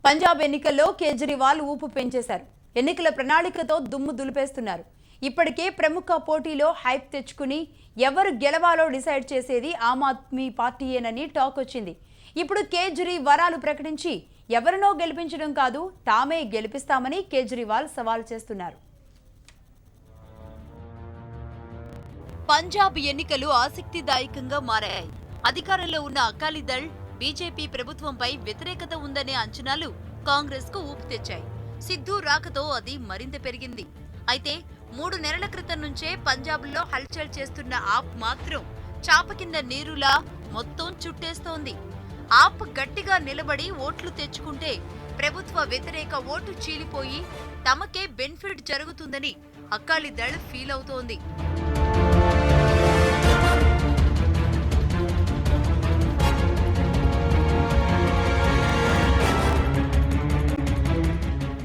పంజాబ్ ఎన్నికల్లో కేజ్రీవాల్ ఊపు పెంచేశారు. ఎన్నికల ప్రణాళికతో దుమ్ము దులిపేస్తున్నారు. ఇప్పటికే ప్రముఖ పోటీలో హైప్ తెచ్చుకుని ఎవరు గెలవాలో డిసైడ్ చేసేది ఆమ్ ఆద్మీ పార్టీయేనని టాక్ వచ్చింది. ఇప్పుడు కేజ్రీవాల్ ప్రకటించి ఎవరినో గెలిపించడం కాదు, తామే గెలిపిస్తామని కేజ్రీవాల్ సవాల్ చేస్తున్నారు. పంజాబ్ ఎన్నికలు ఆసక్తిదాయకంగా మారాయి. అధికారంలో ఉన్న అకాలీదళ్ బీజేపీ ప్రభుత్వంపై వ్యతిరేకత ఉందనే అంచనాలు కాంగ్రెస్ కు ఊపు తెచ్చాయి. సిద్ధు రాకతో అది మరింత పెరిగింది. అయితే 3 నెలల క్రితం నుంచే పంజాబ్ లో హల్చల్ చేస్తున్న ఆప్ మాత్రం చాప కింద నీరులా మొత్తం చుట్టేస్తోంది. ఆప్ గట్టిగా నిలబడి ఓట్లు తెచ్చుకుంటే ప్రభుత్వ వ్యతిరేక ఓటు చీలిపోయి తమకే బెనిఫిట్ జరుగుతుందని అకాలీదళ్ ఫీల్ అవుతోంది.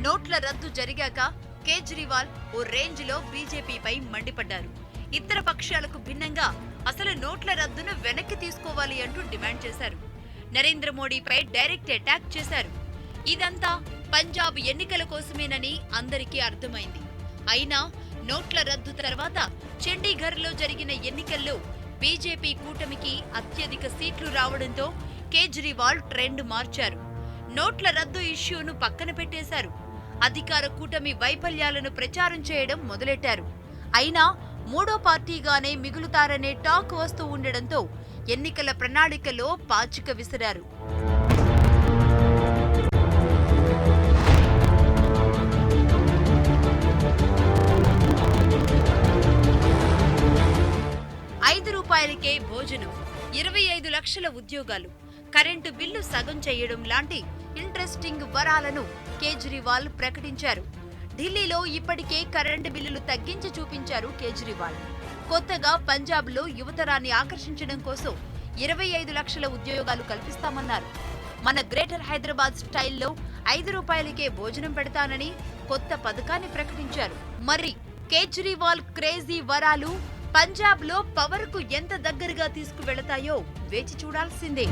నోట్ల రద్దు జరిగాక కేజ్రీవాల్ ఓ రేంజ్ లో బీజేపీపై మండిపడ్డారు. ఇతర పక్షాలకు భిన్నంగా అసలు నోట్ల రద్దును వెనక్కి తీసుకోవాలి అంటూ డిమాండ్ చేశారు. నరేంద్ర మోడీపై డైరెక్ట్ అటాక్ చేశారు. ఇదంతా పంజాబ్ ఎన్నికల కోసమేనని అందరికీ అర్థమైంది. అయినా నోట్ల రద్దు తర్వాత చండీగఢ్లో జరిగిన ఎన్నికల్లో బీజేపీ కూటమికి అత్యధిక సీట్లు రావడంతో కేజ్రీవాల్ ట్రెండ్ మార్చారు. నోట్ల రద్దు ఇష్యూను పక్కన పెట్టేశారు. అధికార కూటమి వైఫల్యాలను ప్రచారం చేయడం మొదలెట్టారు. అయినా మూడో పార్టీగానే మిగులుతారనే టాక్ వస్తూ ఉండడంతో ఎన్నికల ప్రణాళికలో పాచిక విసిరారు. ₹5 భోజనం, 25 లక్షల ఉద్యోగాలు, కరెంటు బిల్లు సగం చేయడం లాంటి ఇంట్రెస్టింగ్ వరాలను కేజ్రీవాల్ ప్రకటించారు. ఢిల్లీలో ఇప్పటికే కరెంటు బిల్లులు తగ్గించి చూపించారు కేజ్రీవాల్. కొత్తగా పంజాబ్ లో యువతరాన్ని ఆకర్షించడం కోసం 25 లక్షల ఉద్యోగాలు కల్పిస్తామన్నారు. మన గ్రేటర్ హైదరాబాద్ స్టైల్లో ₹5 భోజనం పెడతానని కొత్త పథకాన్ని ప్రకటించారు. మరి కేజ్రీవాల్ క్రేజీ వరాలు పంజాబ్ లో పవర్ కు ఎంత దగ్గరగా తీసుకువెళతాయో వేచి చూడాల్సిందే.